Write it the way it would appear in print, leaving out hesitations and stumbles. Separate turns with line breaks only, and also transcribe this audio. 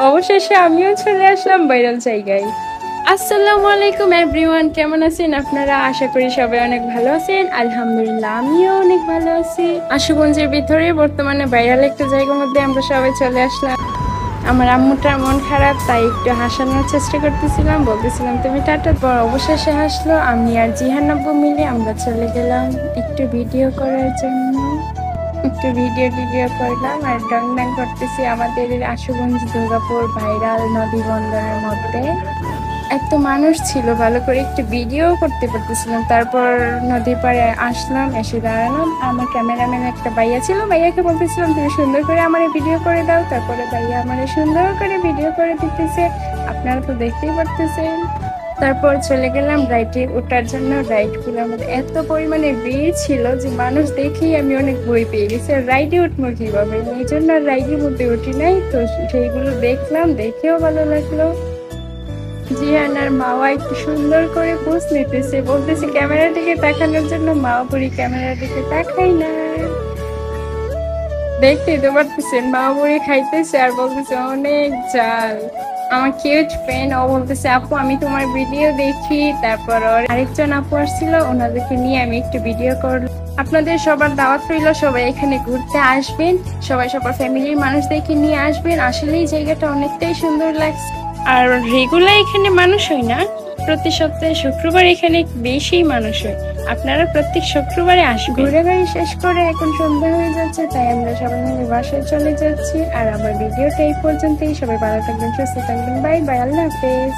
অবশেষে আমিও চলে আসলাম ভাইরাল জায়গায়। আসসালামু আলাইকুম এভরিওয়ান, কেমন আছেন আপনারা? আশা করি সবাই অনেক ভালো আছেন। আলহামদুলিল্লাহ আমিও অনেক ভালো আছি। আশুগঞ্জের ভিতরে বর্তমানে ভাইরাল একটা জায়গার মধ্যে আমরা সবাই চলে আসলাম। আমার আম্মুটার মন খারাপ, তাই একটু হাসানোর চেষ্টা করতেছিলাম, বলতেছিলাম তুমি টাটা। পর অবশেষে হাসলো। আমি আর জিহান আব্বু মিলে আমরা চলে গেলাম একটু ভিডিও করার জন্য। একটু ভিডিও করলাম আর ডং ডং করতেছি আমাদের আশুগঞ্জ দুর্গাপুর ভাইরাল নদী বন্দরের মধ্যে। এত মানুষ ছিল, ভালো করে একটু ভিডিও করতে পারতেছিলাম। তারপর নদীর পাড়ে আসলাম, এসে দাঁড়ালাম। আমার ক্যামেরাম্যান একটা ভাইয়া ছিল, ভাইয়াকে বলতেছিলাম তুমি সুন্দর করে আমার ভিডিও করে দাও। তারপরে ভাইয়া আমার সুন্দর করে ভিডিও করে দিতেছে, আপনারা তো দেখতেই পারতেছেন। তারপর চলে গেলাম রাইডে ওঠার জন্য। রাইড গুলোর মধ্যে এত পরিমাণে ভিড় ছিল যে মানুষ দেখেই আমি অনেক ভয় পেয়ে গেছি। রাইডে উঠবো কিভাবে, এই জন্য রাইডের মধ্যে উঠি নাই। তো সেইগুলো দেখলাম, দেখেও ভালো লাগলো। জিহান আর মাওয়া একটু সুন্দর করে পোজ নিতেছে, বলতেছে ক্যামেরার দিকে তাকানোর জন্য। মাওয়া বুড়ি ক্যামেরার দিকে তাকাই না। দেখতেই তো পারতেছেন, মাওয়া বুড়ি খাইতেছে আর বলতেছে অনেক জাল। আমার কিউট ফ্রেন্ড, ও বলতেছে আপু আমি তোমার ভিডিও দেখি। তারপর ওর আরেকজন আপু আসছিল, ওনাদেরকে নিয়ে আমি একটু ভিডিও করলাম। আপনাদের সবার দাওয়াত রইল, সবাই এখানে ঘুরতে আসবেন, সবাই সবার ফ্যামিলির মানুষদেরকে নিয়ে আসবেন। আসলেই জায়গাটা অনেকটাই সুন্দর লাগছে। আর রেগুলার এখানে মানুষ হয় না, প্রতি সপ্তাহে শুক্রবার এখানে বেশি মানুষ হয়। আপনারা প্রত্যেক শুক্রবারে আসবেন। ঘুরে বাড়ি শেষ করে এখন সন্ধ্যা হয়ে যাচ্ছে, তাই আমরা সবাই মিলে বাসায় চলে যাচ্ছি। আর আমার ভিডিওটা এই পর্যন্তই। সবাই ভালো থাকবেন, সুস্থ থাকবেন। বাই বাই, আল্লাহ হাফেজ।